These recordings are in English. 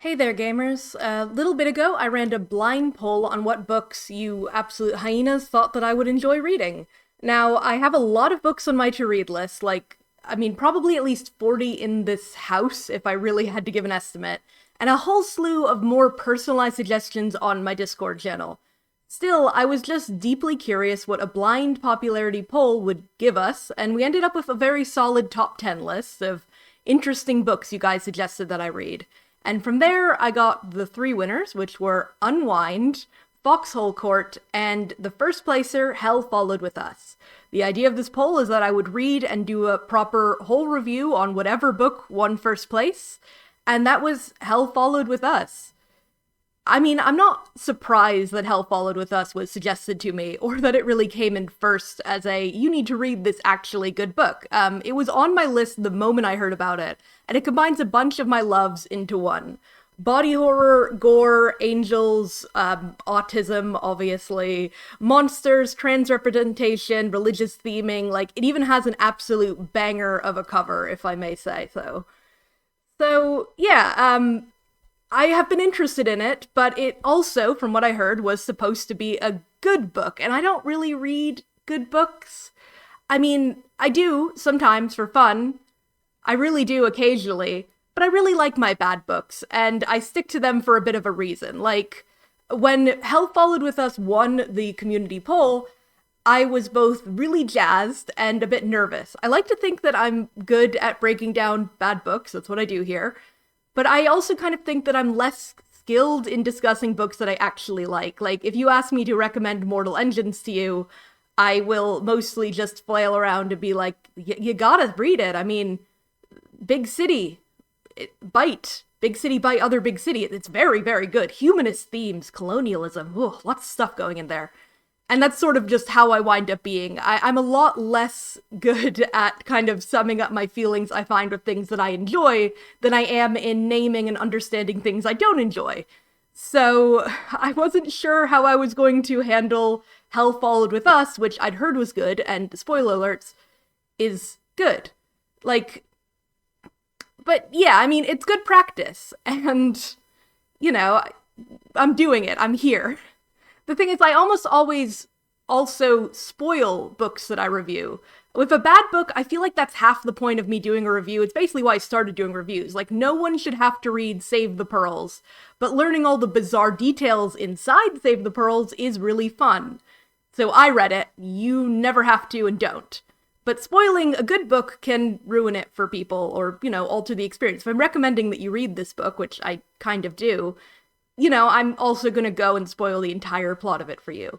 Hey there, gamers. A little bit ago, I ran a blind poll on what books you absolute hyenas thought that I would enjoy reading. Now, I have a lot of books on my to-read list, probably at least 40 in this house, if I really had to give an estimate, and a whole slew of more personalized suggestions on my Discord channel. Still, I was just deeply curious what a blind popularity poll would give us, and we ended up with a very solid top 10 list of interesting books you guys suggested that I read. And from there, I got the three winners, which were Unwind, Foxhole Court, and the first placer, Hell Followed With Us. The idea of this poll is that I would read and do a proper whole review on whatever book won first place, and that was Hell Followed With Us. I mean, I'm not surprised that Hell Followed With Us was suggested to me, or that it really came in first as a, you need to read this actually good book. It was on my list the moment I heard about it, and it combines a bunch of my loves into one. Body horror, gore, angels, autism, obviously, monsters, trans representation, religious theming, it even has an absolute banger of a cover, if I may say so. I have been interested in it, but it also, from what I heard, was supposed to be a good book, and I don't really read good books. I mean, I do sometimes for fun. I really do occasionally, but I really like my bad books, and I stick to them for a bit of a reason. Like, when Hell Followed With Us won the community poll, I was both really jazzed and a bit nervous. I like to think that I'm good at breaking down bad books, that's what I do here. But I also kind of think that I'm less skilled in discussing books that I actually like. Like, if you ask me to recommend Mortal Engines to you, I will mostly just flail around and be like, you gotta read it. I mean, big city, bite. Big city bite other big city. It's very, very good. Humanist themes, colonialism, ooh, lots of stuff going in there. And that's sort of just how I wind up being. I'm a lot less good at kind of summing up my feelings I find with things that I enjoy than I am in naming and understanding things I don't enjoy. So I wasn't sure how I was going to handle Hell Followed With Us, which I'd heard was good, and spoiler alerts, is good. Like, but yeah, I mean, it's good practice, and, you know, I'm doing it, I'm here. The thing is, I almost always also spoil books that I review. With a bad book, I feel like that's half the point of me doing a review. It's basically why I started doing reviews. Like, no one should have to read Save the Pearls, but learning all the bizarre details inside Save the Pearls is really fun. So I read it, you never have to and don't. But spoiling a good book can ruin it for people, or, alter the experience. If I'm recommending that you read this book, which I kind of do, I'm also gonna go and spoil the entire plot of it for you.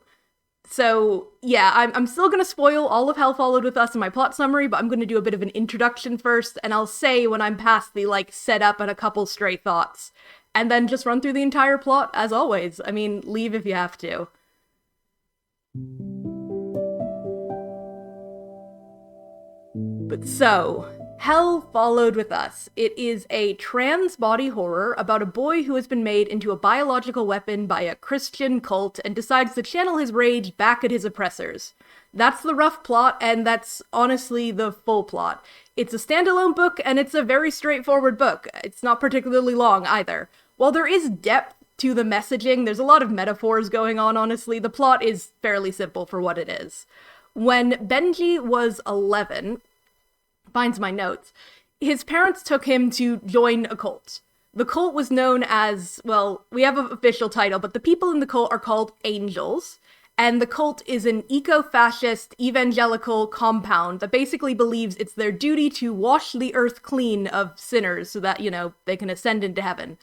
So, yeah, I'm still gonna spoil all of Hell Followed With Us in my plot summary, but I'm gonna do a bit of an introduction first, and I'll say when I'm past the, setup and a couple stray thoughts. And then just run through the entire plot, as always. I mean, leave if you have to. But so, Hell Followed With Us. It is a trans body horror about a boy who has been made into a biological weapon by a Christian cult and decides to channel his rage back at his oppressors. That's the rough plot, and that's honestly the full plot. It's a standalone book, and it's a very straightforward book. It's not particularly long either. While there is depth to the messaging, there's a lot of metaphors going on, honestly. The plot is fairly simple for what it is. When Benji was 11, finds my notes, his parents took him to join a cult. The cult was known as, well, we have an official title, but the people in the cult are called angels, and the cult is an eco-fascist evangelical compound that basically believes it's their duty to wash the earth clean of sinners so that, they can ascend into heaven.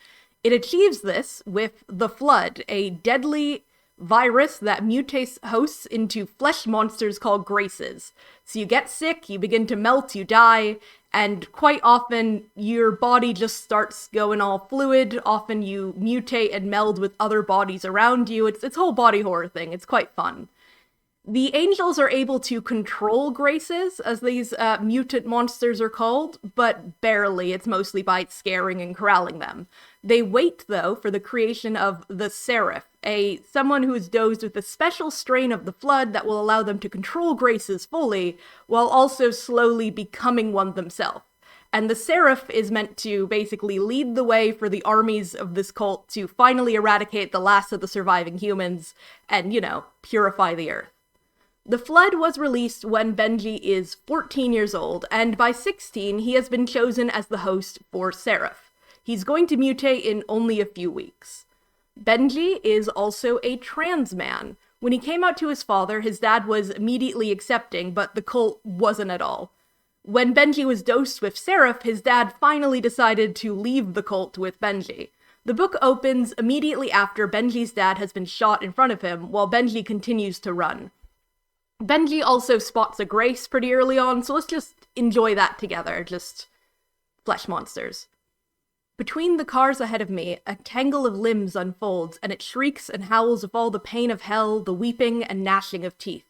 It achieves this with the Flood, a deadly virus that mutates hosts into flesh monsters called graces. So you get sick, you begin to melt, you die, and quite often your body just starts going all fluid. Often you mutate and meld with other bodies around you. It's a whole body horror thing. It's quite fun. The angels are able to control graces, as these mutant monsters are called, but barely. It's mostly by scaring and corralling them. They wait, though, for the creation of the Seraph, someone who is dosed with a special strain of the Flood that will allow them to control graces fully, while also slowly becoming one themselves. And the Seraph is meant to basically lead the way for the armies of this cult to finally eradicate the last of the surviving humans and, purify the earth. The Flood was released when Benji is 14 years old, and by 16 he has been chosen as the host for Seraph. He's going to mutate in only a few weeks. Benji is also a trans man. When he came out to his father, his dad was immediately accepting, but the cult wasn't at all. When Benji was dosed with Seraph, his dad finally decided to leave the cult with Benji. The book opens immediately after Benji's dad has been shot in front of him, while Benji continues to run. Benji also spots a Grace pretty early on, so let's just enjoy that together, just flesh monsters. Between the cars ahead of me, a tangle of limbs unfolds, and it shrieks and howls with all the pain of hell, the weeping and gnashing of teeth.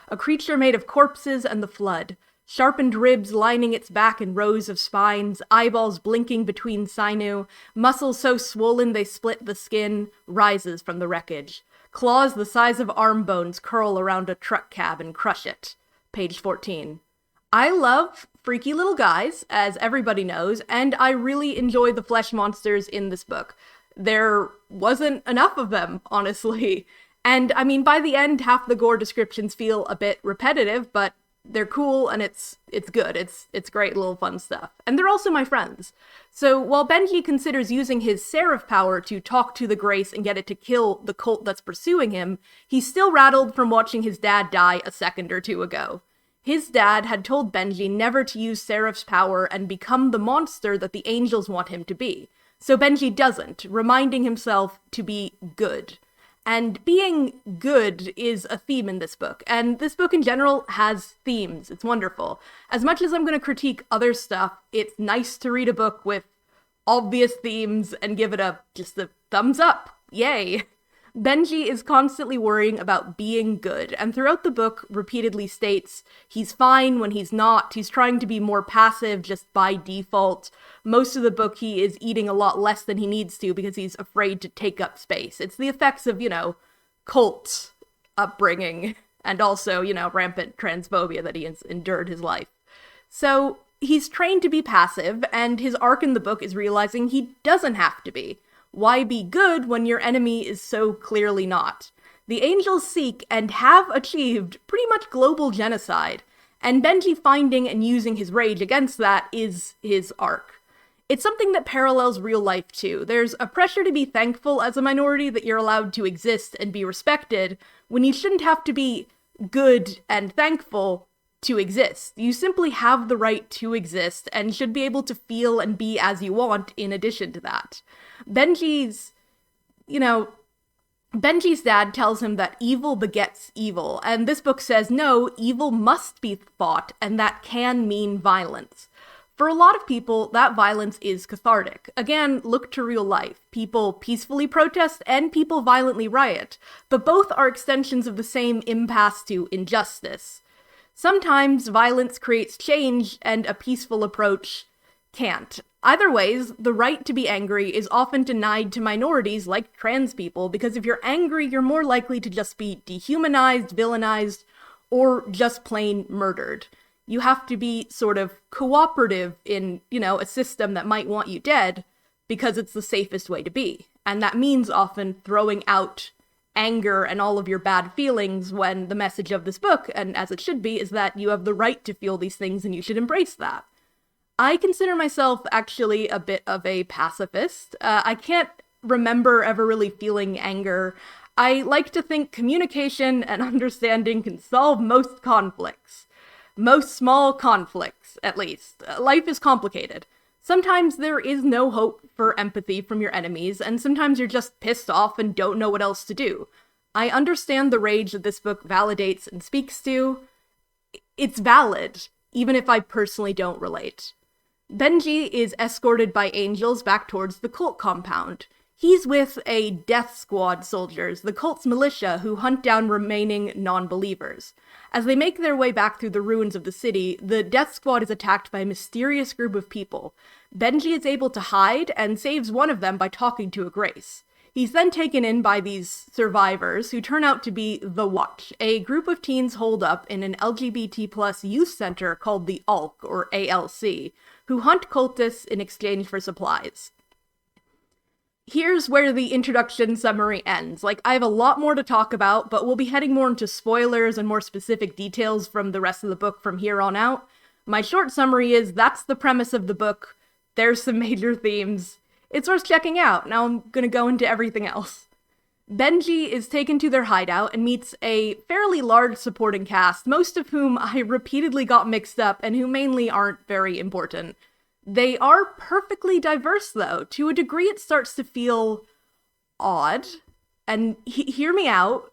A creature made of corpses and the Flood. Sharpened ribs lining its back in rows of spines, eyeballs blinking between sinew, muscles so swollen they split the skin, rises from the wreckage. Claws the size of arm bones curl around a truck cab and crush it. Page 14. I love freaky little guys, as everybody knows, and I really enjoy the flesh monsters in this book. There wasn't enough of them, honestly. And, by the end, half the gore descriptions feel a bit repetitive, but they're cool, and it's good. It's great little fun stuff. And they're also my friends. So while Benji considers using his Seraph power to talk to the Grace and get it to kill the cult that's pursuing him, he's still rattled from watching his dad die a second or two ago. His dad had told Benji never to use Seraph's power and become the monster that the angels want him to be. So Benji doesn't, reminding himself to be good. And being good is a theme in this book, and this book in general has themes. It's wonderful. As much as I'm going to critique other stuff, it's nice to read a book with obvious themes and give it just a thumbs up. Yay! Benji is constantly worrying about being good, and throughout the book repeatedly states he's fine when he's not, he's trying to be more passive just by default. Most of the book he is eating a lot less than he needs to because he's afraid to take up space. It's the effects of, cult upbringing, and also, rampant transphobia that he has endured his life. So, he's trained to be passive, and his arc in the book is realizing he doesn't have to be. Why be good when your enemy is so clearly not? The angels seek and have achieved pretty much global genocide, and Benji finding and using his rage against that is his arc. It's something that parallels real life too. There's a pressure to be thankful as a minority that you're allowed to exist and be respected, when you shouldn't have to be good and thankful to exist. You simply have the right to exist and should be able to feel and be as you want in addition to that. Benji's dad tells him that evil begets evil, and this book says no, evil must be fought, and that can mean violence. For a lot of people, that violence is cathartic. Again, look to real life. People peacefully protest and people violently riot, but both are extensions of the same impasse to injustice. Sometimes violence creates change, and a peaceful approach can't. Either ways, the right to be angry is often denied to minorities like trans people, because if you're angry, you're more likely to just be dehumanized, villainized, or just plain murdered. You have to be sort of cooperative in, a system that might want you dead, because it's the safest way to be. And that means often throwing out anger and all of your bad feelings, when the message of this book, and as it should be, is that you have the right to feel these things and you should embrace that. I consider myself actually a bit of a pacifist. I can't remember ever really feeling anger. I like to think communication and understanding can solve most conflicts. Most small conflicts, at least. Life is complicated. Sometimes there is no hope for empathy from your enemies, and sometimes you're just pissed off and don't know what else to do. I understand the rage that this book validates and speaks to. It's valid, even if I personally don't relate. Benji is escorted by angels back towards the cult compound. He's with a death squad soldiers, the cult's militia, who hunt down remaining non-believers. As they make their way back through the ruins of the city, the death squad is attacked by a mysterious group of people. Benji is able to hide and saves one of them by talking to a Grace. He's then taken in by these survivors, who turn out to be The Watch, a group of teens holed up in an LGBT+ youth center called the ALC, or ALC, who hunt cultists in exchange for supplies. Here's where the introduction summary ends. I have a lot more to talk about, but we'll be heading more into spoilers and more specific details from the rest of the book from here on out. My short summary is that's the premise of the book. There's some major themes. It's worth checking out. Now I'm gonna go into everything else. Benji is taken to their hideout and meets a fairly large supporting cast, most of whom I repeatedly got mixed up and who mainly aren't very important. They are perfectly diverse, though. To a degree, it starts to feel odd. And hear me out.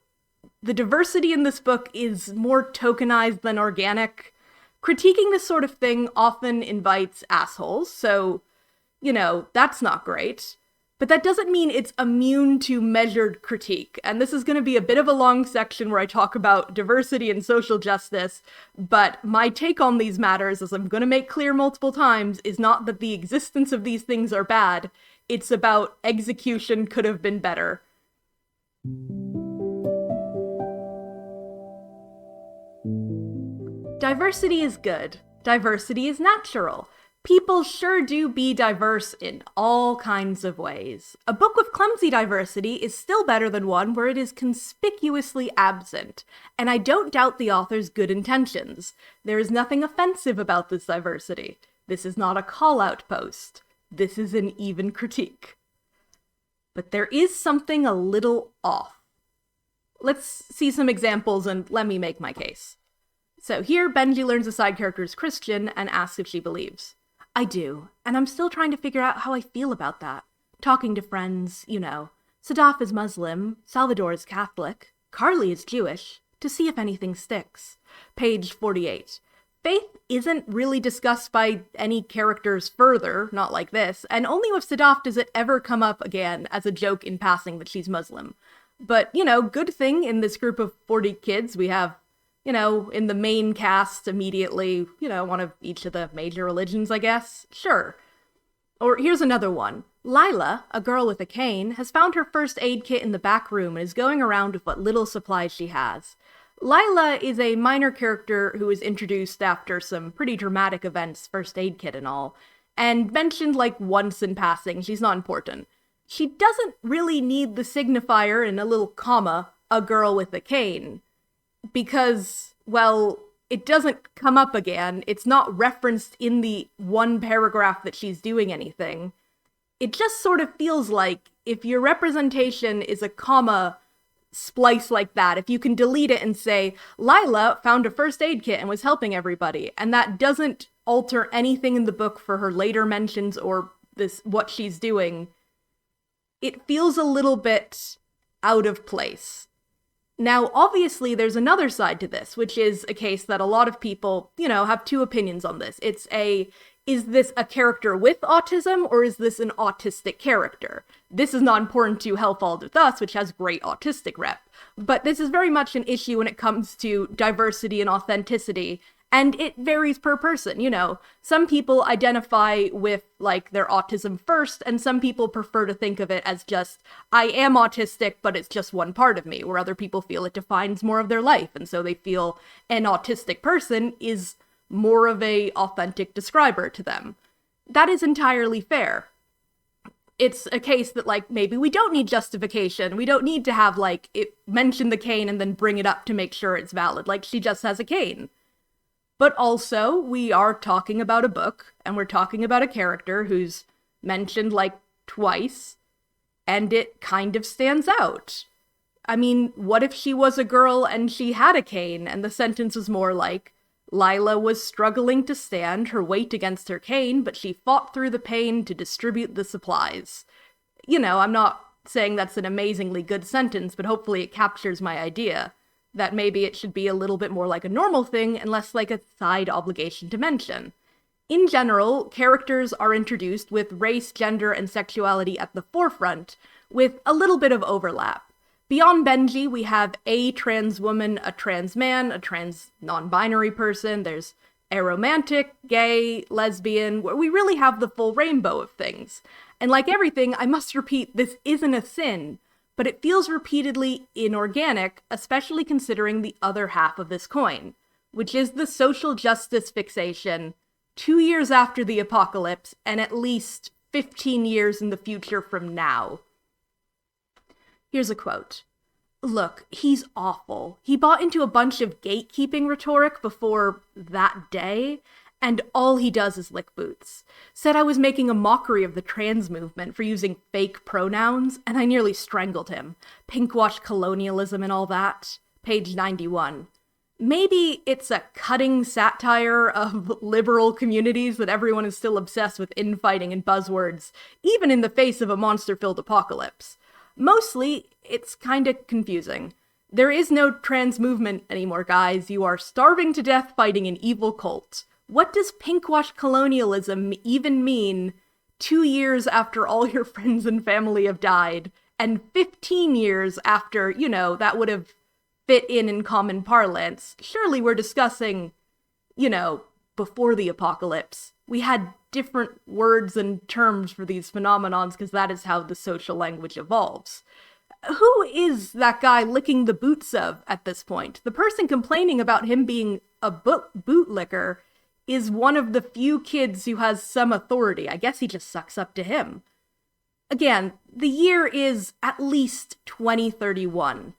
The diversity in this book is more tokenized than organic. Critiquing this sort of thing often invites assholes, so, that's not great. But that doesn't mean it's immune to measured critique. And this is going to be a bit of a long section where I talk about diversity and social justice, but my take on these matters, as I'm going to make clear multiple times, is not that the existence of these things are bad. It's about execution could have been better. Diversity is good. Diversity is natural. People sure do be diverse in all kinds of ways. A book with clumsy diversity is still better than one where it is conspicuously absent, and I don't doubt the author's good intentions. There is nothing offensive about this diversity. This is not a call-out post. This is an even critique. But there is something a little off. Let's see some examples and let me make my case. So here, Benji learns a side character is Christian and asks if she believes. I do, and I'm still trying to figure out how I feel about that. Talking to friends, Cutoff is Muslim, Salvador is Catholic, Carly is Jewish, to see if anything sticks. Page 48. Faith isn't really discussed by any characters further, not like this, and only with Cutoff does it ever come up again as a joke in passing that she's Muslim. But, good thing in this group of 40 kids we have in the main cast immediately, one of each of the major religions, I guess. Sure. Or here's another one. Lila, a girl with a cane, has found her first aid kit in the back room and is going around with what little supplies she has. Lila is a minor character who is introduced after some pretty dramatic events, first aid kit and all, and mentioned once in passing. She's not important. She doesn't really need the signifier in a little comma, a girl with a cane. Because, it doesn't come up again. It's not referenced in the one paragraph that she's doing anything. It just sort of feels like if your representation is a comma splice like that, if you can delete it and say, Lila found a first aid kit and was helping everybody, and that doesn't alter anything in the book for her later mentions or what she's doing, it feels a little bit out of place. Now, obviously, there's another side to this, which is a case that a lot of people, have two opinions on this. Is this a character with autism, or is this an autistic character? This is not important to Hell Falls With Us, which has great autistic rep. But this is very much an issue when it comes to diversity and authenticity, and it varies per person, Some people identify with, their autism first, and some people prefer to think of it as just, I am autistic, but it's just one part of me, where other people feel it defines more of their life, and so they feel an autistic person is more of a authentic describer to them. That is entirely fair. It's a case that, maybe we don't need justification. We don't need to have, it mention the cane and then bring it up to make sure it's valid. She just has a cane. But also, we are talking about a book, and we're talking about a character who's mentioned, twice, and it kind of stands out. I mean, what if she was a girl and she had a cane, and the sentence was more like, Lila was struggling to stand, her weight against her cane, but she fought through the pain to distribute the supplies. I'm not saying that's an amazingly good sentence, but hopefully it captures my idea. That maybe it should be a little bit more like a normal thing and less like a side obligation to mention. In general, characters are introduced with race, gender, and sexuality at the forefront, with a little bit of overlap. Beyond Benji, we have a trans woman, a trans man, a trans non-binary person, there's aromantic, gay, lesbian, where we really have the full rainbow of things. And like everything, I must repeat, this isn't a sin, but it feels repeatedly inorganic, especially considering the other half of this coin, which is the social justice fixation 2 years after the apocalypse, and at least 15 years in the future from now. Here's a quote. Look, he's awful. He bought into a bunch of gatekeeping rhetoric before that day, and all he does is lick boots. Said I was making a mockery of the trans movement for using fake pronouns, and I nearly strangled him. Pinkwashed colonialism and all that. Page 91. Maybe it's a cutting satire of liberal communities that everyone is still obsessed with infighting and buzzwords, even in the face of a monster-filled apocalypse. Mostly, it's kinda confusing. There is no trans movement anymore, guys. You are starving to death fighting an evil cult. What does pinkwash colonialism even mean 2 years after all your friends and family have died, and 15 years after, that would have fit in common parlance? Surely we're discussing, before the apocalypse. We had different words and terms for these phenomenons because that is how the social language evolves. Who is that guy licking the boots of at this point? The person complaining about him being a bootlicker is one of the few kids who has some authority. I guess he just sucks up to him. Again, the year is at least 2031.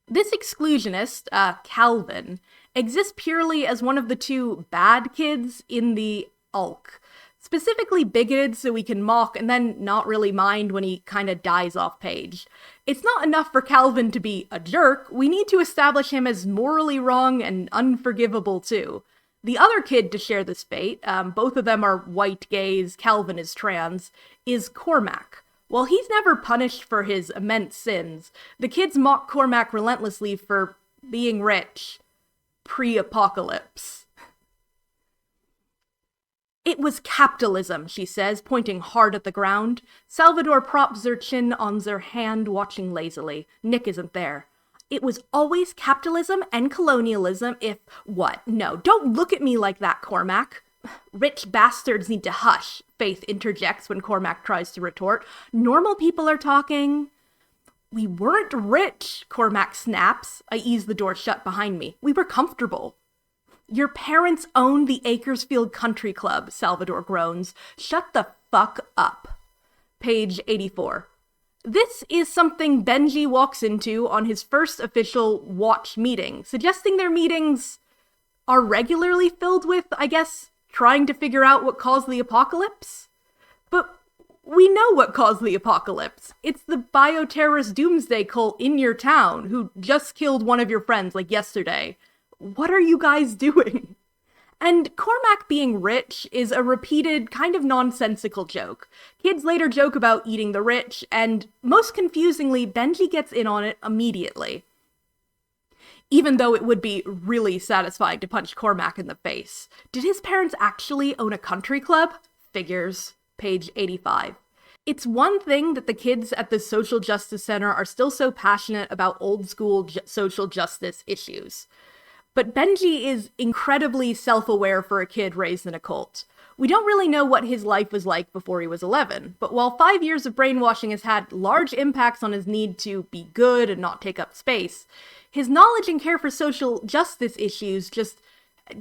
This exclusionist, Calvin, exists purely as one of the two bad kids in the Ulk. Specifically bigoted so we can mock and then not really mind when he kinda dies off page. It's not enough for Calvin to be a jerk, we need to establish him as morally wrong and unforgivable too. The other kid to share this fate, both of them are white gays, Calvin is trans, is Cormac. While he's never punished for his immense sins, the kids mock Cormac relentlessly for being rich. Pre-apocalypse. It was capitalism, she says, pointing hard at the ground. Salvador props their chin on their hand, watching lazily. Nick isn't there. It was always capitalism and colonialism if... What? No, don't look at me like that, Cormac. Rich bastards need to hush, Faith interjects when Cormac tries to retort. Normal people are talking. We weren't rich, Cormac snaps. I ease the door shut behind me. We were comfortable. Your parents own the Acresfield Country Club, Salvador groans. Shut the fuck up. Page 84. This is something Benji walks into on his first official watch meeting, suggesting their meetings are regularly filled with, I guess, trying to figure out what caused the apocalypse? But we know what caused the apocalypse. It's the bioterrorist doomsday cult in your town who just killed one of your friends like yesterday. What are you guys doing? And Cormac being rich is a repeated, kind of nonsensical joke. Kids later joke about eating the rich, and most confusingly, Benji gets in on it immediately. Even though it would be really satisfying to punch Cormac in the face. Did his parents actually own a country club? Figures. Page 85. It's one thing that the kids at the Social Justice Center are still so passionate about old school social justice issues. But Benji is incredibly self-aware for a kid raised in a cult. We don't really know what his life was like before he was 11, but while 5 years of brainwashing has had large impacts on his need to be good and not take up space, his knowledge and care for social justice issues just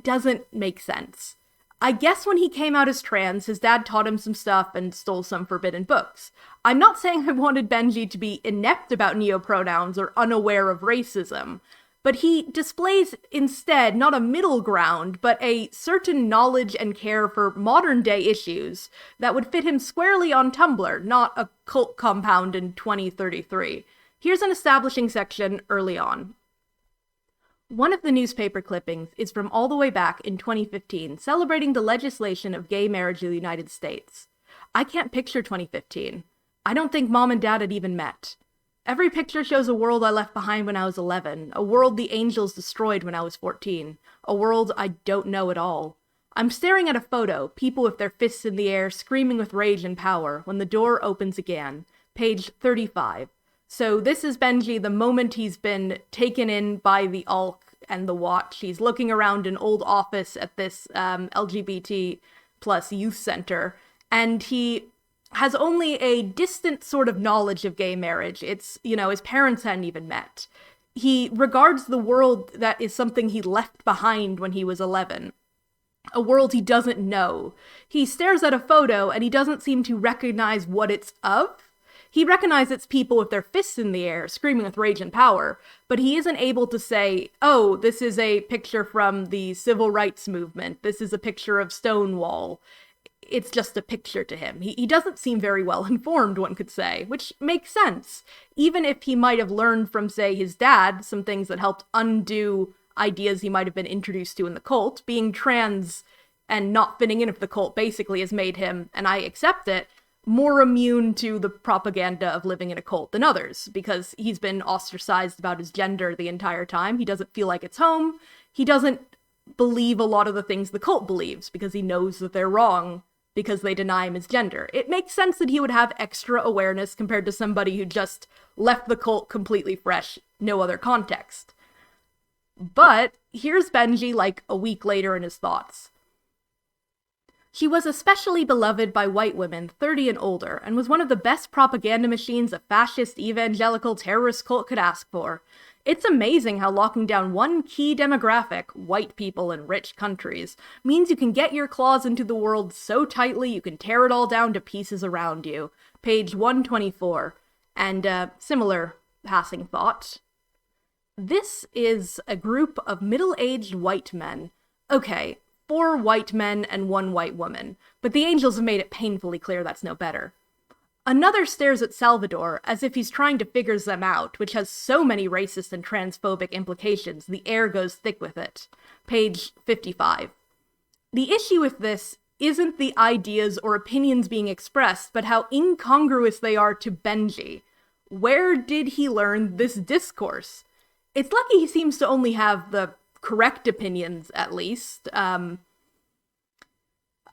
doesn't make sense. I guess when he came out as trans, his dad taught him some stuff and stole some forbidden books. I'm not saying I wanted Benji to be inept about neopronouns or unaware of racism, but he displays instead not a middle ground, but a certain knowledge and care for modern-day issues that would fit him squarely on Tumblr, not a cult compound in 2033. Here's an establishing section early on. One of the newspaper clippings is from all the way back in 2015, celebrating the legislation of gay marriage in the United States. I can't picture 2015. I don't think Mom and Dad had even met. Every picture shows a world I left behind when I was 11, a world the angels destroyed when I was 14, a world I don't know at all. I'm staring at a photo, people with their fists in the air, screaming with rage and power, when the door opens again. Page 35. So this is Benji the moment he's been taken in by the Ulk and the Watch. He's looking around an old office at this LGBT plus youth center, and he has only a distant sort of knowledge of gay marriage. It's, his parents hadn't even met. He regards the world that is something he left behind when he was 11. a world he doesn't know. He stares at a photo and he doesn't seem to recognize what it's of. He recognizes it's people with their fists in the air, screaming with rage and power, but he isn't able to say, oh, this is a picture from the civil rights movement, this is a picture of Stonewall. It's just a picture to him. He doesn't seem very well informed, one could say, which makes sense. Even if he might have learned from, say, his dad some things that helped undo ideas he might have been introduced to in the cult, being trans and not fitting in with the cult basically has made him, and I accept it, more immune to the propaganda of living in a cult than others, because he's been ostracized about his gender the entire time. He doesn't feel like it's home. He doesn't believe a lot of the things the cult believes, because he knows that they're wrong, because they deny him his gender. It makes sense that he would have extra awareness compared to somebody who just left the cult completely fresh, no other context. But here's Benji like a week later in his thoughts. She was especially beloved by white women 30 and older, and was one of the best propaganda machines a fascist evangelical terrorist cult could ask for. It's amazing how locking down one key demographic, white people in rich countries, means you can get your claws into the world so tightly you can tear it all down to pieces around you. Page 124. And similar passing thought. This is a group of middle-aged white men. Okay, 4 white men and 1 white woman, but the angels have made it painfully clear that's no better. Another stares at Salvador as if he's trying to figure them out, which has so many racist and transphobic implications, the air goes thick with it. Page 55. The issue with this isn't the ideas or opinions being expressed, but how incongruous they are to Benji. Where did he learn this discourse? It's lucky he seems to only have the correct opinions, at least. I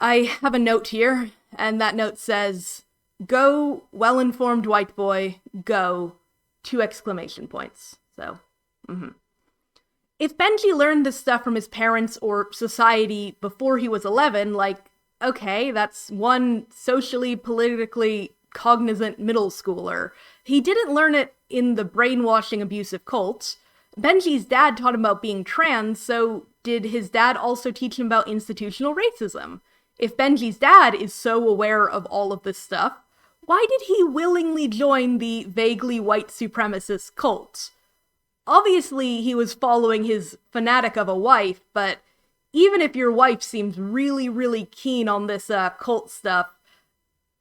have a note here, and that note says, go, well-informed white boy, go, 2 exclamation points. So, If Benji learned this stuff from his parents or society before he was 11, like, okay, that's one socially, politically cognizant middle schooler. He didn't learn it in the brainwashing abusive cult. Benji's dad taught him about being trans, so did his dad also teach him about institutional racism? If Benji's dad is so aware of all of this stuff, why did he willingly join the vaguely white supremacist cult? Obviously, he was following his fanatic of a wife, but even if your wife seems really, really keen on this cult stuff,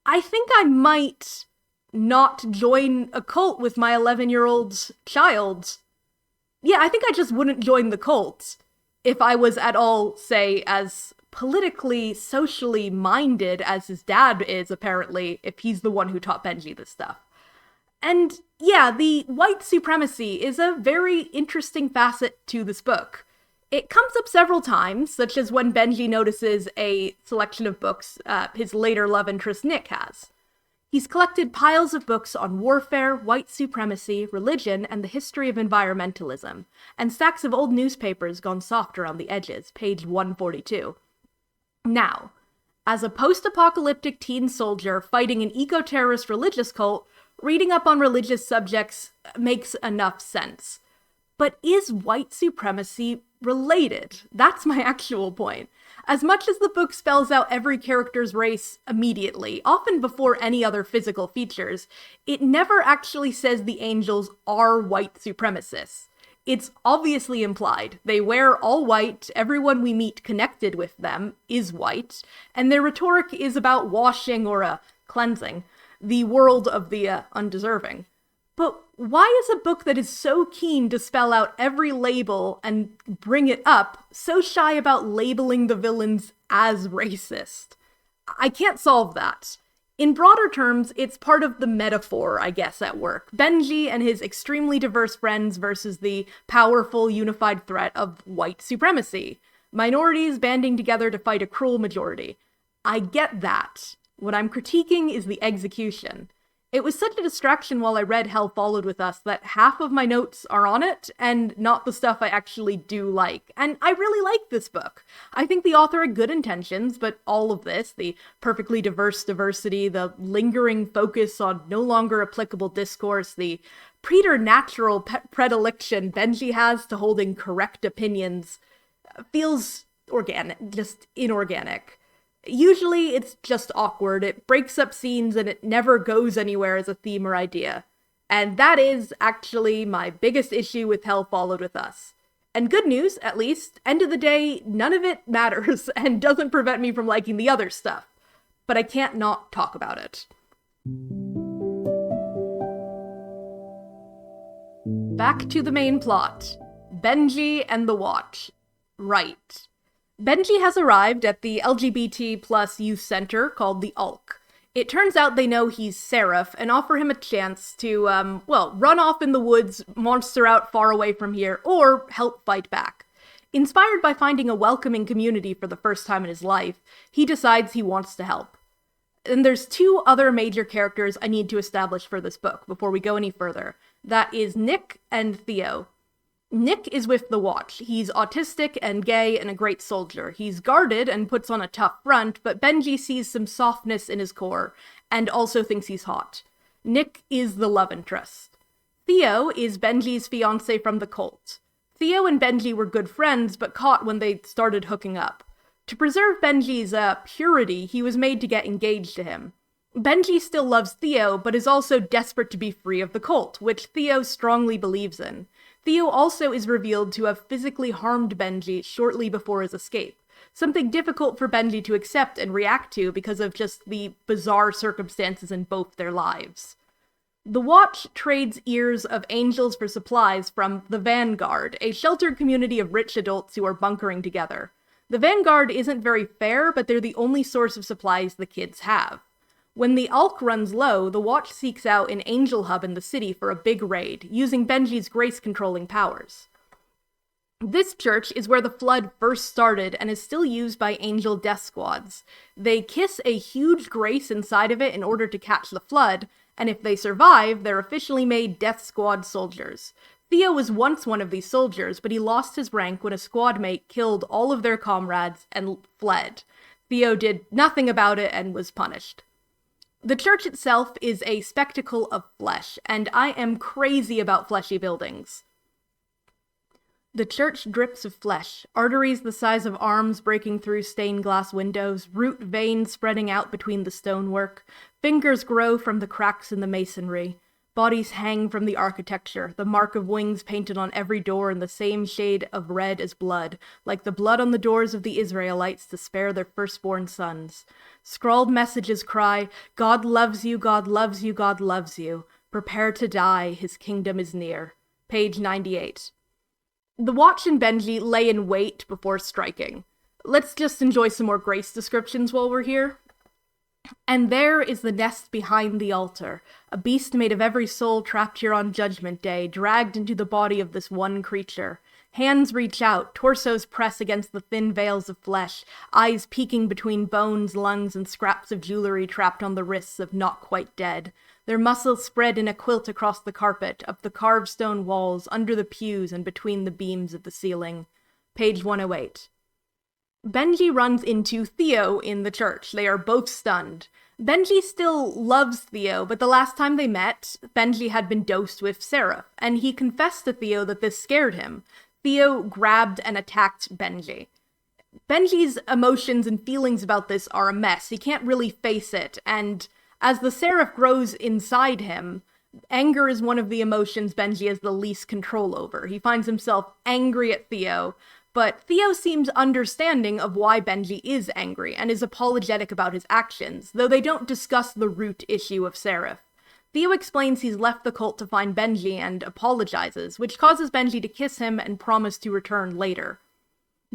I think I might not join a cult with my 11-year-old child. Yeah, I think I just wouldn't join the cult if I was at all, say, as politically, socially minded as his dad is, apparently, if he's the one who taught Benji this stuff. And yeah, the white supremacy is a very interesting facet to this book. It comes up several times, such as when Benji notices a selection of books his later love interest Nick has. He's collected piles of books on warfare, white supremacy, religion, and the history of environmentalism, and stacks of old newspapers gone soft around the edges, page 142. Now, as a post-apocalyptic teen soldier fighting an eco-terrorist religious cult, reading up on religious subjects makes enough sense. But is white supremacy related? That's my actual point. As much as the book spells out every character's race immediately, often before any other physical features, it never actually says the angels are white supremacists. It's obviously implied. They wear all white, everyone we meet connected with them is white, and their rhetoric is about washing or cleansing the world of the undeserving. But why is a book that is so keen to spell out every label and bring it up so shy about labeling the villains as racist? I can't solve that. In broader terms, it's part of the metaphor, I guess, at work. Benji and his extremely diverse friends versus the powerful, unified threat of white supremacy. Minorities banding together to fight a cruel majority. I get that. What I'm critiquing is the execution. It was such a distraction while I read Hell Followed With Us that half of my notes are on it, and not the stuff I actually do like. And I really like this book. I think the author had good intentions, but all of this, the perfectly diverse diversity, the lingering focus on no longer applicable discourse, the preternatural predilection Benji has to holding correct opinions, feels just inorganic. Usually it's just awkward, it breaks up scenes, and it never goes anywhere as a theme or idea. And that is actually my biggest issue with Hell Followed With Us. And good news, at least, end of the day, none of it matters and doesn't prevent me from liking the other stuff. But I can't not talk about it. Back to the main plot. Benji and the Watch. Right. Benji has arrived at the LGBT plus youth center called the Ulk. It turns out they know he's Seraph and offer him a chance to, run off in the woods, monster out far away from here, or help fight back. Inspired by finding a welcoming community for the first time in his life, he decides he wants to help. And there's two other major characters I need to establish for this book before we go any further. That is Nick and Theo. Nick is with the Watch. He's autistic and gay and a great soldier. He's guarded and puts on a tough front, but Benji sees some softness in his core and also thinks he's hot. Nick is the love interest. Theo is Benji's fiancé from the cult. Theo and Benji were good friends, but caught when they started hooking up. To preserve Benji's purity, he was made to get engaged to him. Benji still loves Theo, but is also desperate to be free of the cult, which Theo strongly believes in. Theo also is revealed to have physically harmed Benji shortly before his escape, something difficult for Benji to accept and react to because of just the bizarre circumstances in both their lives. The Watch trades ears of angels for supplies from the Vanguard, a sheltered community of rich adults who are bunkering together. The Vanguard isn't very fair, but they're the only source of supplies the kids have. When the Ulk runs low, the Watch seeks out an angel hub in the city for a big raid, using Benji's grace-controlling powers. This church is where the Flood first started and is still used by angel death squads. They kiss a huge grace inside of it in order to catch the Flood, and if they survive, they're officially made Death Squad soldiers. Theo was once one of these soldiers, but he lost his rank when a squad mate killed all of their comrades and fled. Theo did nothing about it and was punished. The church itself is a spectacle of flesh, and I am crazy about fleshy buildings. The church drips of flesh, arteries the size of arms breaking through stained glass windows, root veins spreading out between the stonework, fingers grow from the cracks in the masonry, bodies hang from the architecture, the mark of wings painted on every door in the same shade of red as blood, like the blood on the doors of the Israelites to spare their firstborn sons. Scrawled messages cry, "God loves you, God loves you, God loves you. Prepare to die, his kingdom is near." Page 98. The Watch and Benji lay in wait before striking. Let's just enjoy some more grace descriptions while we're here. And there is the nest behind the altar, a beast made of every soul trapped here on Judgment Day, dragged into the body of this one creature. Hands reach out, torsos press against the thin veils of flesh, eyes peeking between bones, lungs, and scraps of jewelry trapped on the wrists of not quite dead. Their muscles spread in a quilt across the carpet, up the carved stone walls, under the pews, and between the beams of the ceiling. Page 108. Benji runs into Theo in the church. They are both stunned. Benji still loves Theo, but the last time they met, Benji had been dosed with Seraph, and he confessed to Theo that this scared him. Theo grabbed and attacked Benji. Benji's emotions and feelings about this are a mess. He can't really face it, and as the Seraph grows inside him, anger is one of the emotions Benji has the least control over. He finds himself angry at Theo, but Theo seems understanding of why Benji is angry and is apologetic about his actions, though they don't discuss the root issue of Seraph. Theo explains he's left the cult to find Benji and apologizes, which causes Benji to kiss him and promise to return later.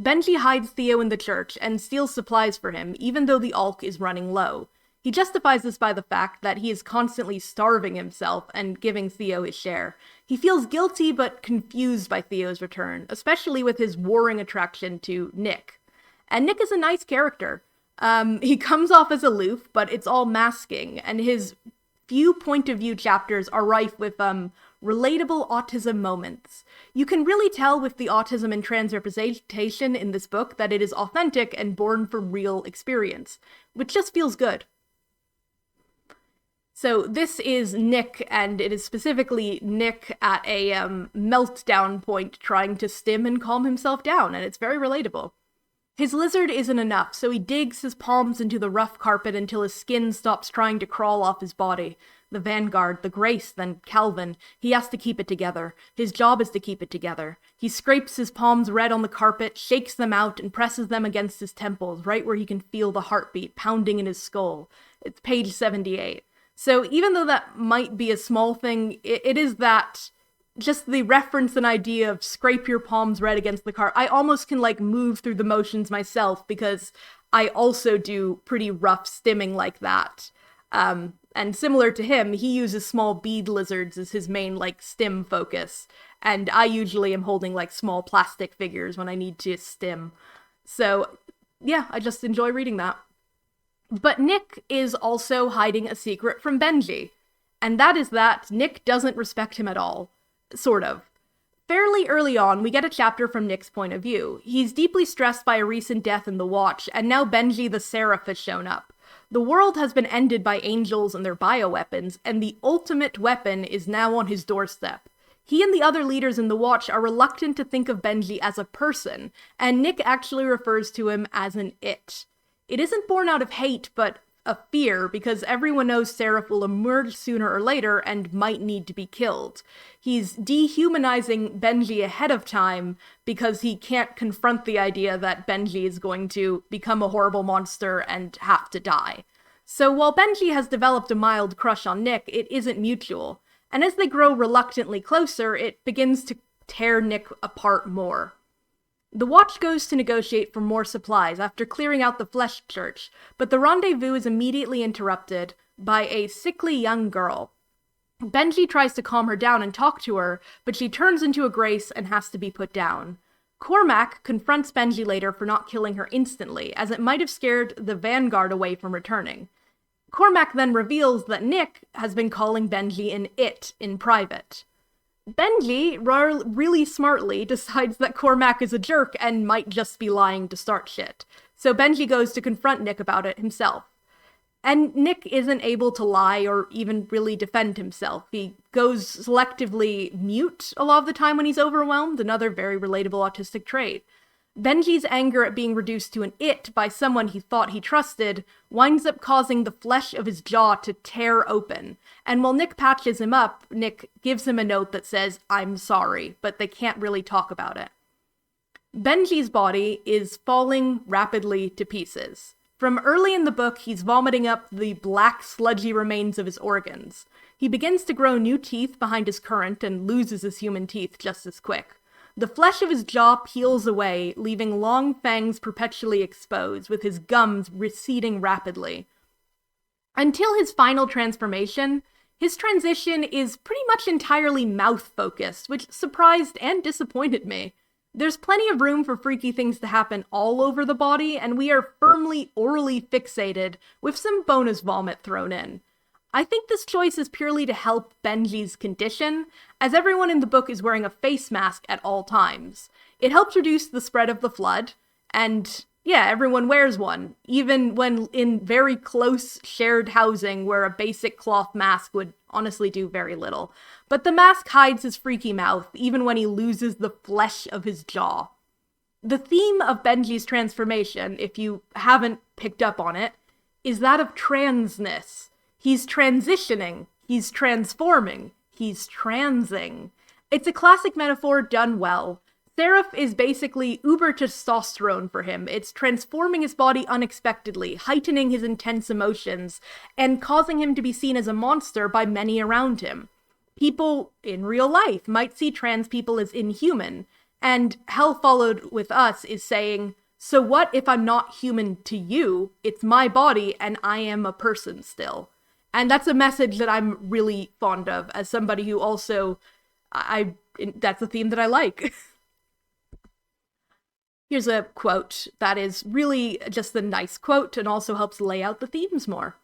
Benji hides Theo in the church and steals supplies for him, even though the Ulk is running low. He justifies this by the fact that he is constantly starving himself and giving Theo his share. He feels guilty but confused by Theo's return, especially with his warring attraction to Nick. And Nick is a nice character. He comes off as aloof, but it's all masking, and his few point-of-view chapters are rife with relatable autism moments. You can really tell with the autism and trans representation in this book that it is authentic and born from real experience, which just feels good. So this is Nick, and it is specifically Nick at a meltdown point trying to stim and calm himself down, and it's very relatable. His lizard isn't enough, so he digs his palms into the rough carpet until his skin stops trying to crawl off his body. The Vanguard, the Grace, then Calvin, he has to keep it together. His job is to keep it together. He scrapes his palms red on the carpet, shakes them out, and presses them against his temples, right where he can feel the heartbeat pounding in his skull. It's page 78. So even though that might be a small thing, it is that... just the reference and idea of scrape your palms red against the car. I almost can move through the motions myself because I also do pretty rough stimming like that. And similar to him, he uses small bead lizards as his main stim focus. And I usually am holding small plastic figures when I need to stim. So yeah, I just enjoy reading that. But Nick is also hiding a secret from Benji. And that is that Nick doesn't respect him at all. Sort of. Fairly early on, we get a chapter from Nick's point of view. He's deeply stressed by a recent death in the Watch, and now Benji the Seraph has shown up. The world has been ended by angels and their bioweapons, and the ultimate weapon is now on his doorstep. He and the other leaders in the Watch are reluctant to think of Benji as a person, and Nick actually refers to him as an it. It isn't born out of hate, but a fear, because everyone knows Seraph will emerge sooner or later and might need to be killed. He's dehumanizing Benji ahead of time because he can't confront the idea that Benji is going to become a horrible monster and have to die. So while Benji has developed a mild crush on Nick, it isn't mutual. And as they grow reluctantly closer, it begins to tear Nick apart more. The Watch goes to negotiate for more supplies after clearing out the Flesh Church, but the rendezvous is immediately interrupted by a sickly young girl. Benji tries to calm her down and talk to her, but she turns into a Grace and has to be put down. Cormac confronts Benji later for not killing her instantly, as it might have scared the Vanguard away from returning. Cormac then reveals that Nick has been calling Benji an it in private. Benji, really smartly, decides that Cormac is a jerk and might just be lying to start shit. So Benji goes to confront Nick about it himself. And Nick isn't able to lie or even really defend himself. He goes selectively mute a lot of the time when he's overwhelmed, another very relatable autistic trait. Benji's anger at being reduced to an it by someone he thought he trusted winds up causing the flesh of his jaw to tear open. And while Nick patches him up, Nick gives him a note that says, "I'm sorry," but they can't really talk about it. Benji's body is falling rapidly to pieces. From early in the book, he's vomiting up the black, sludgy remains of his organs. He begins to grow new teeth behind his current and loses his human teeth just as quick. The flesh of his jaw peels away, leaving long fangs perpetually exposed, with his gums receding rapidly. Until his final transformation, his transition is pretty much entirely mouth-focused, which surprised and disappointed me. There's plenty of room for freaky things to happen all over the body, and we are firmly orally fixated, with some bonus vomit thrown in. I think this choice is purely to help Benji's condition, as everyone in the book is wearing a face mask at all times. It helps reduce the spread of the flood, and yeah, everyone wears one, even when in very close shared housing where a basic cloth mask would honestly do very little. But the mask hides his freaky mouth, even when he loses the flesh of his jaw. The theme of Benji's transformation, if you haven't picked up on it, is that of transness. He's transitioning, he's transforming, he's transing. It's a classic metaphor done well. Seraph is basically uber testosterone for him. It's transforming his body unexpectedly, heightening his intense emotions, and causing him to be seen as a monster by many around him. People in real life might see trans people as inhuman, and Hell Followed With Us is saying, so what if I'm not human to you? It's my body, and I am a person still. And that's a message that I'm really fond of as somebody who also, that's a theme that I like. Here's a quote that is really just a nice quote and also helps lay out the themes more.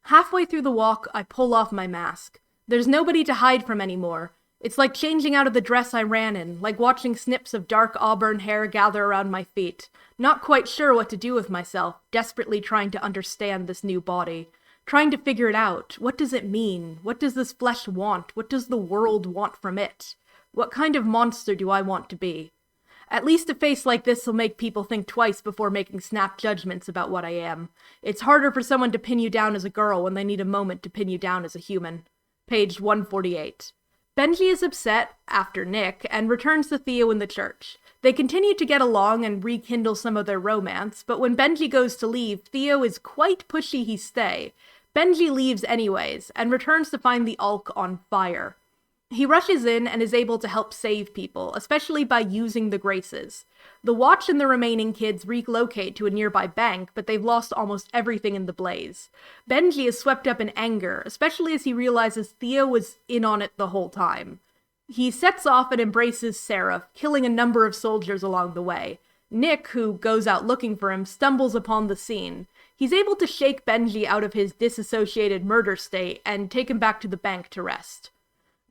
Halfway through the walk, I pull off my mask. There's nobody to hide from anymore. It's like changing out of the dress I ran in, like watching snips of dark auburn hair gather around my feet. Not quite sure what to do with myself, desperately trying to understand this new body. Trying to figure it out. What does it mean? What does this flesh want? What does the world want from it? What kind of monster do I want to be? At least a face like this will make people think twice before making snap judgments about what I am. It's harder for someone to pin you down as a girl when they need a moment to pin you down as a human. Page 148. Benji is upset, after Nick, and returns to Theo in the church. They continue to get along and rekindle some of their romance, but when Benji goes to leave, Theo is quite pushy he stay. Benji leaves anyways, and returns to find the Ulk on fire. He rushes in and is able to help save people, especially by using the Graces. The Watch and the remaining kids relocate to a nearby bank, but they've lost almost everything in the blaze. Benji is swept up in anger, especially as he realizes Theo was in on it the whole time. He sets off and embraces Seraph, killing a number of soldiers along the way. Nick, who goes out looking for him, stumbles upon the scene. He's able to shake Benji out of his disassociated murder state and take him back to the bank to rest.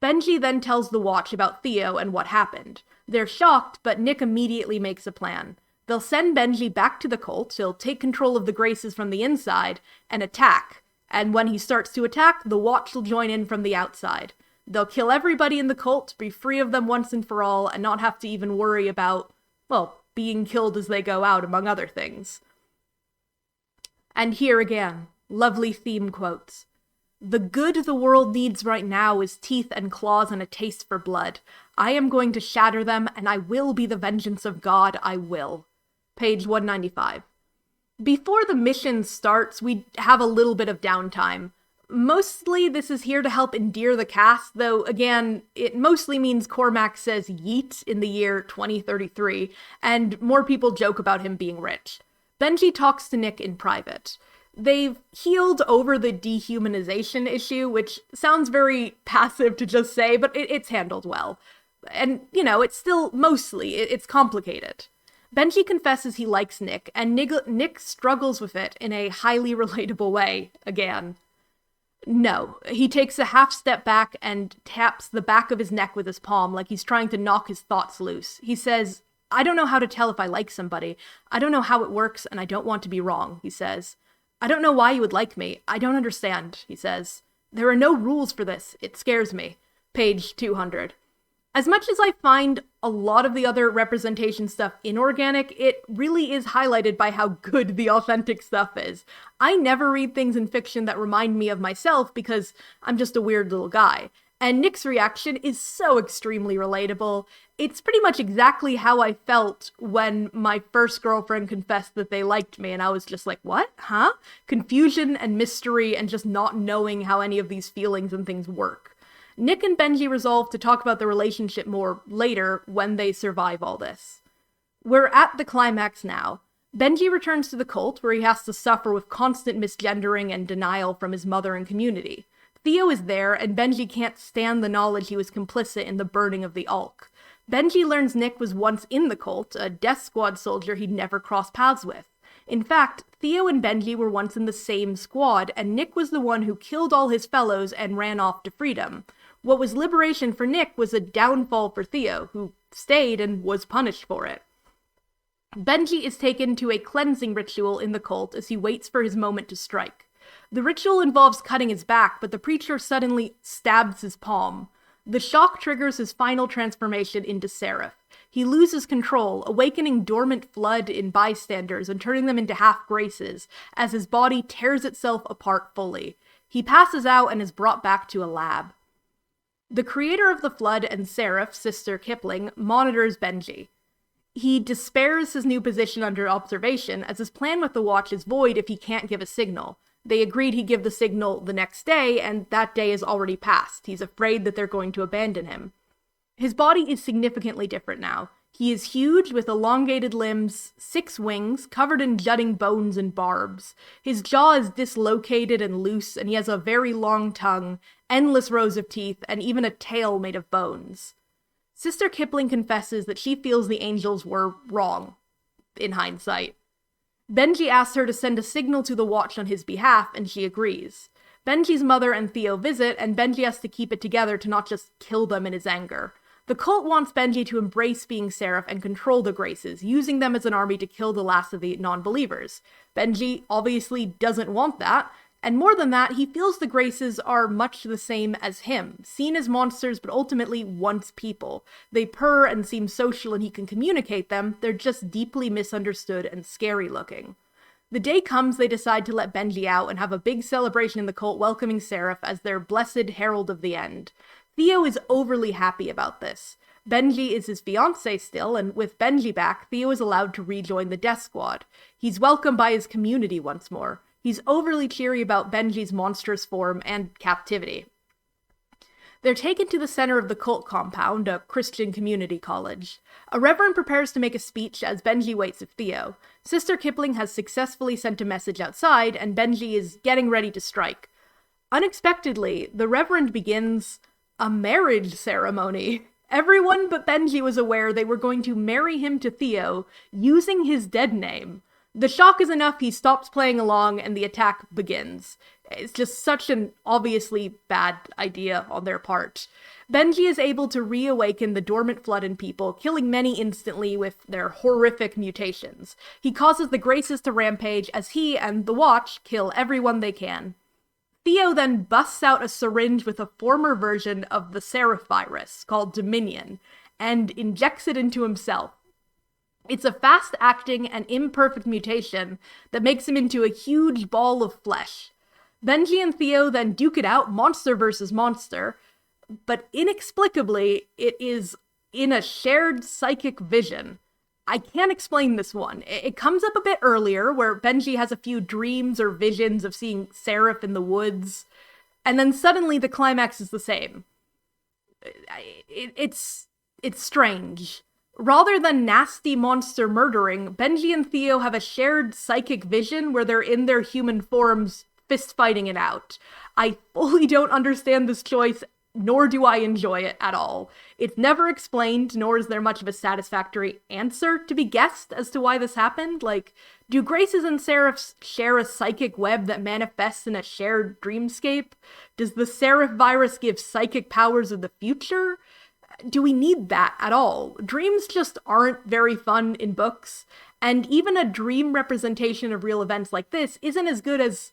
Benji then tells the Watch about Theo and what happened. They're shocked, but Nick immediately makes a plan. They'll send Benji back to the cult, he'll take control of the Graces from the inside, and attack. And when he starts to attack, the Watch will join in from the outside. They'll kill everybody in the cult, be free of them once and for all, and not have to even worry about, well, being killed as they go out, among other things. And here again, lovely theme quotes. The good the world needs right now is teeth and claws and a taste for blood. I am going to shatter them, and I will be the vengeance of God, I will. Page 195. Before the mission starts, we have a little bit of downtime. Mostly this is here to help endear the cast, though again, it mostly means Cormac says yeet in the year 2033, and more people joke about him being rich. Benji talks to Nick in private. They've healed over the dehumanization issue, which sounds very passive to just say, but it's handled well. And, it's still mostly, it's complicated. Benji confesses he likes Nick, and Nick struggles with it in a highly relatable way, again. No, he takes a half step back and taps the back of his neck with his palm like he's trying to knock his thoughts loose. He says, I don't know how to tell if I like somebody. I don't know how it works, and I don't want to be wrong, he says. I don't know why you would like me. I don't understand, he says. There are no rules for this. It scares me. Page 200. As much as I find a lot of the other representation stuff inorganic, it really is highlighted by how good the authentic stuff is. I never read things in fiction that remind me of myself because I'm just a weird little guy. And Nick's reaction is so extremely relatable. It's pretty much exactly how I felt when my first girlfriend confessed that they liked me, and I was just like, what? Huh? Confusion and mystery and just not knowing how any of these feelings and things work. Nick and Benji resolve to talk about the relationship more later when they survive all this. We're at the climax now. Benji returns to the cult where he has to suffer with constant misgendering and denial from his mother and community. Theo is there, and Benji can't stand the knowledge he was complicit in the burning of the Ulk. Benji learns Nick was once in the cult, a Death Squad soldier he'd never crossed paths with. In fact, Theo and Benji were once in the same squad, and Nick was the one who killed all his fellows and ran off to freedom. What was liberation for Nick was a downfall for Theo, who stayed and was punished for it. Benji is taken to a cleansing ritual in the cult as he waits for his moment to strike. The ritual involves cutting his back, but the preacher suddenly stabs his palm. The shock triggers his final transformation into Seraph. He loses control, awakening dormant flood in bystanders and turning them into half-graces, as his body tears itself apart fully. He passes out and is brought back to a lab. The creator of the flood and Seraph, Sister Kipling, monitors Benji. He despairs his new position under observation, as his plan with the Watch is void if he can't give a signal. They agreed he'd give the signal the next day, and that day is already passed. He's afraid that they're going to abandon him. His body is significantly different now. He is huge, with elongated limbs, 6 wings, covered in jutting bones and barbs. His jaw is dislocated and loose, and he has a very long tongue, endless rows of teeth, and even a tail made of bones. Sister Kipling confesses that she feels the angels were wrong, in hindsight. Benji asks her to send a signal to the Watch on his behalf, and she agrees. Benji's mother and Theo visit, and Benji has to keep it together to not just kill them in his anger. The cult wants Benji to embrace being Seraph and control the Graces, using them as an army to kill the last of the non-believers. Benji obviously doesn't want that. And more than that, he feels the Graces are much the same as him, seen as monsters but ultimately once people. They purr and seem social and he can communicate them, they're just deeply misunderstood and scary looking. The day comes they decide to let Benji out and have a big celebration in the cult welcoming Seraph as their blessed herald of the end. Theo is overly happy about this. Benji is his fiancé still, and with Benji back, Theo is allowed to rejoin the Death Squad. He's welcomed by his community once more. He's overly cheery about Benji's monstrous form and captivity. They're taken to the center of the cult compound, a Christian community college. A reverend prepares to make a speech as Benji waits with Theo. Sister Kipling has successfully sent a message outside, and Benji is getting ready to strike. Unexpectedly, the reverend begins a marriage ceremony. Everyone but Benji was aware they were going to marry him to Theo using his dead name. The shock is enough, he stops playing along, and the attack begins. It's just such an obviously bad idea on their part. Benji is able to reawaken the dormant flood in people, killing many instantly with their horrific mutations. He causes the Graces to rampage as he and the Watch kill everyone they can. Theo then busts out a syringe with a former version of the Seraph virus, called Dominion, and injects it into himself. It's a fast-acting and imperfect mutation that makes him into a huge ball of flesh. Benji and Theo then duke it out, monster versus monster, but inexplicably, it is in a shared psychic vision. I can't explain this one. It comes up a bit earlier, where Benji has a few dreams or visions of seeing Seraph in the woods, and then suddenly the climax is the same. It's strange. Rather than nasty monster murdering, Benji and Theo have a shared psychic vision where they're in their human forms fist fighting it out. I fully don't understand this choice, nor do I enjoy it at all. It's never explained, nor is there much of a satisfactory answer to be guessed as to why this happened. Like, do Graces and Seraphs share a psychic web that manifests in a shared dreamscape? Does the Seraph virus give psychic powers of the future? Do we need that at all? Dreams just aren't very fun in books, and even a dream representation of real events like this isn't as good as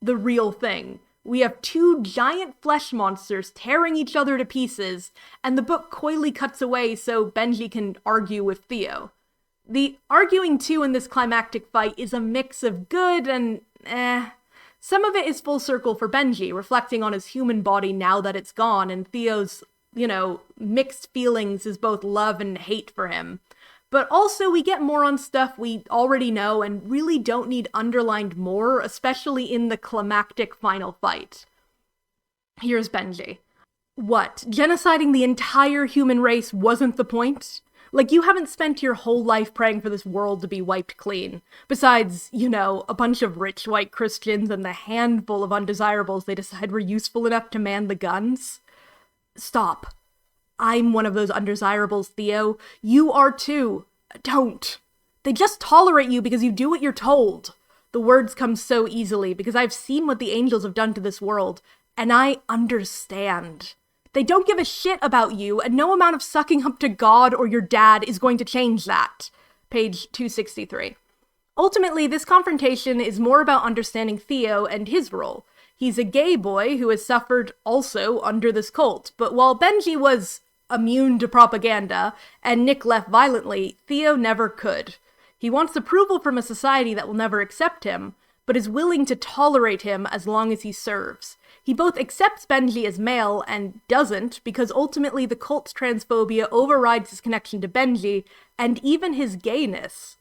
the real thing. We have two giant flesh monsters tearing each other to pieces, and the book coyly cuts away so Benji can argue with Theo. The arguing too in this climactic fight is a mix of good and Some of it is full circle for Benji, reflecting on his human body now that it's gone, and Theo's, mixed feelings is both love and hate for him. But also we get more on stuff we already know and really don't need underlined more, especially in the climactic final fight. Here's Benji. What? Genociding the entire human race wasn't the point? Like, you haven't spent your whole life praying for this world to be wiped clean. Besides, a bunch of rich white Christians and the handful of undesirables they decide were useful enough to man the guns. Stop. I'm one of those undesirables, Theo. You are too. Don't. They just tolerate you because you do what you're told. The words come so easily because I've seen what the angels have done to this world, and I understand. They don't give a shit about you, and no amount of sucking up to God or your dad is going to change that. Page 263. Ultimately, this confrontation is more about understanding Theo and his role. He's a gay boy who has suffered also under this cult, but while Benji was immune to propaganda, and Nick left violently, Theo never could. He wants approval from a society that will never accept him, but is willing to tolerate him as long as he serves. He both accepts Benji as male and doesn't, because ultimately the cult's transphobia overrides his connection to Benji, and even his gayness.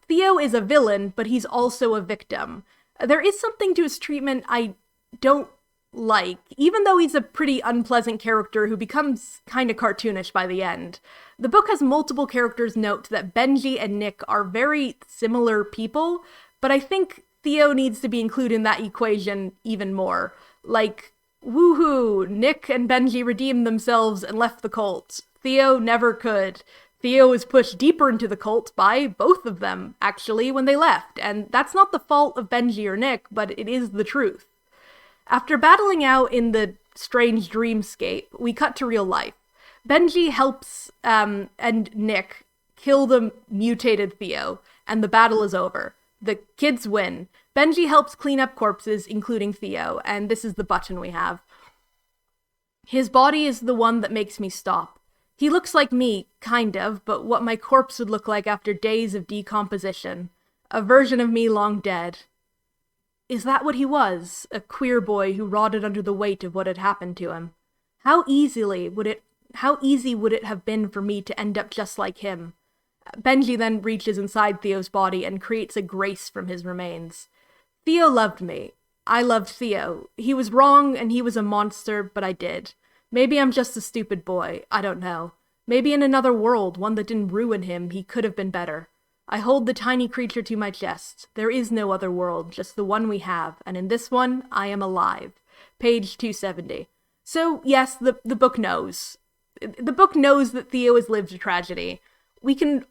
Theo is a villain, but he's also a victim. There is something to his treatment I don't like, even though he's a pretty unpleasant character who becomes kinda cartoonish by the end. The book has multiple characters note that Benji and Nick are very similar people, but I think Theo needs to be included in that equation even more. Like, woohoo, Nick and Benji redeemed themselves and left the cult. Theo never could. Theo was pushed deeper into the cult by both of them, actually, when they left, and that's not the fault of Benji or Nick, but it is the truth. After battling out in the strange dreamscape, we cut to real life. Benji helps and Nick kill the mutated Theo, and the battle is over. The kids win. Benji helps clean up corpses, including Theo, and this is the button we have. His body is the one that makes me stop. He looks like me, kind of, but what my corpse would look like after days of decomposition. A version of me long dead. Is that what he was? A queer boy who rotted under the weight of what had happened to him? How easy would it have been for me to end up just like him? Benji then reaches inside Theo's body and creates a grace from his remains. Theo loved me. I loved Theo. He was wrong and he was a monster, but I did. Maybe I'm just a stupid boy. I don't know. Maybe in another world, one that didn't ruin him, he could have been better. I hold the tiny creature to my chest. There is no other world, just the one we have, and in this one, I am alive. Page 270. So, yes, the book knows. The book knows that Theo has lived a tragedy. We can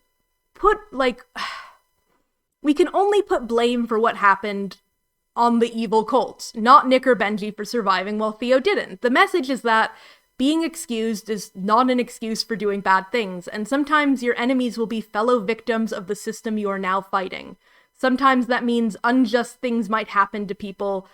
only put blame for what happened on the evil cult, not Nick or Benji for surviving while Theo didn't. The message is that being excused is not an excuse for doing bad things, and sometimes your enemies will be fellow victims of the system you are now fighting. Sometimes that means unjust things might happen to people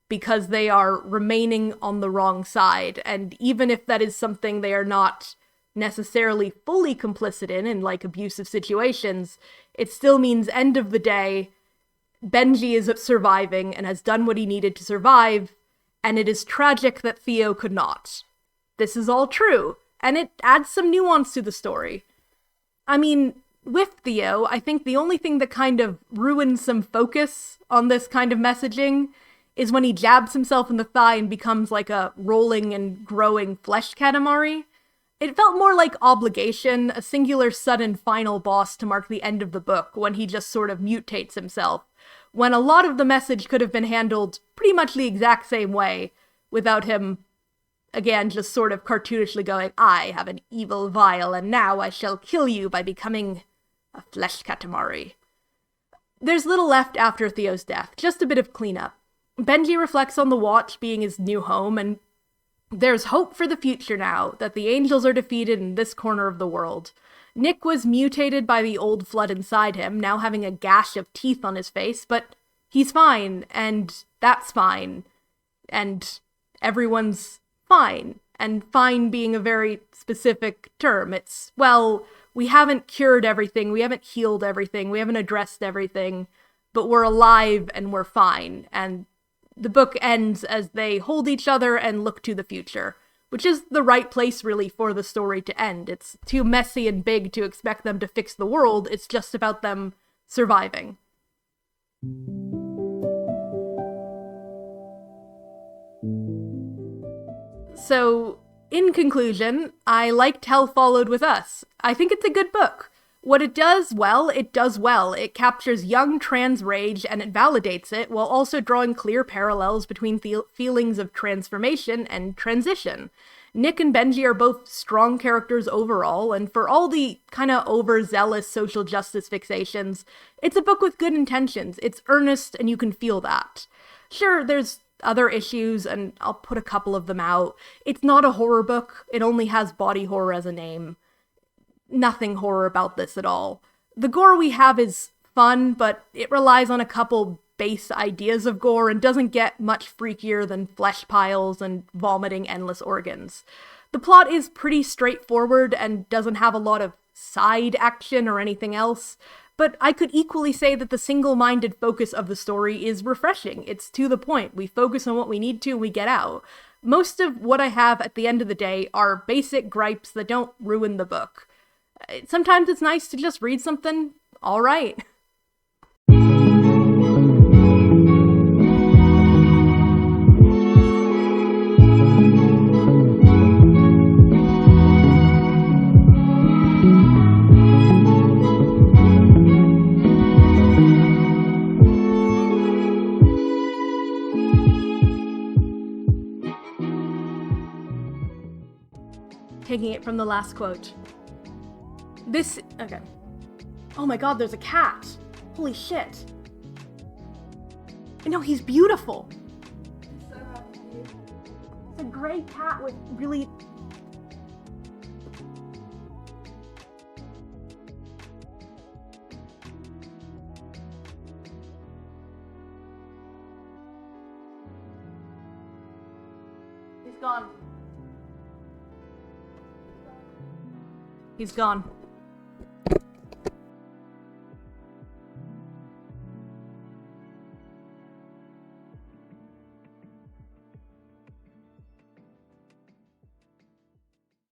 because they are remaining on the wrong side, and even if that is something they are not necessarily fully complicit in like abusive situations, it still means end of the day, Benji is surviving and has done what he needed to survive, and it is tragic that Theo could not. This is all true, and it adds some nuance to the story. I mean, with Theo, I think the only thing that kind of ruins some focus on this kind of messaging is when he jabs himself in the thigh and becomes like a rolling and growing flesh Katamari. It felt more like obligation, a singular sudden final boss to mark the end of the book, when he just sort of mutates himself, when a lot of the message could have been handled pretty much the exact same way, without him, again, just sort of cartoonishly going, I have an evil vial, and now I shall kill you by becoming a flesh Katamari. There's little left after Theo's death, just a bit of cleanup. Benji reflects on the Watch being his new home, and there's hope for the future now, that the angels are defeated in this corner of the world. Nick was mutated by the old flood inside him, now having a gash of teeth on his face, but he's fine, and that's fine, and everyone's fine, and fine being a very specific term. It's, well, we haven't cured everything, we haven't healed everything, we haven't addressed everything, but we're alive and we're fine, and the book ends as they hold each other and look to the future, which is the right place, really, for the story to end. It's too messy and big to expect them to fix the world, it's just about them surviving. So, in conclusion, I liked Hell Followed With Us. I think it's a good book. What it does well, it does well. It captures young trans rage and it validates it, while also drawing clear parallels between feelings of transformation and transition. Nick and Benji are both strong characters overall, and for all the kind of overzealous social justice fixations, it's a book with good intentions. It's earnest, and you can feel that. Sure, there's other issues, and I'll put a couple of them out. It's not a horror book. It only has body horror as a name. Nothing horror about this at all. The gore we have is fun, but it relies on a couple base ideas of gore and doesn't get much freakier than flesh piles and vomiting endless organs. The plot is pretty straightforward and doesn't have a lot of side action or anything else, but I could equally say that the single-minded focus of the story is refreshing. It's to the point. We focus on what we need to and we get out. Most of what I have at the end of the day are basic gripes that don't ruin the book. Sometimes it's nice to just read something all right. Taking it from the last quote. Okay. Oh my god, there's a cat. Holy shit. No, he's beautiful. So happy. It's a gray cat with really... He's gone.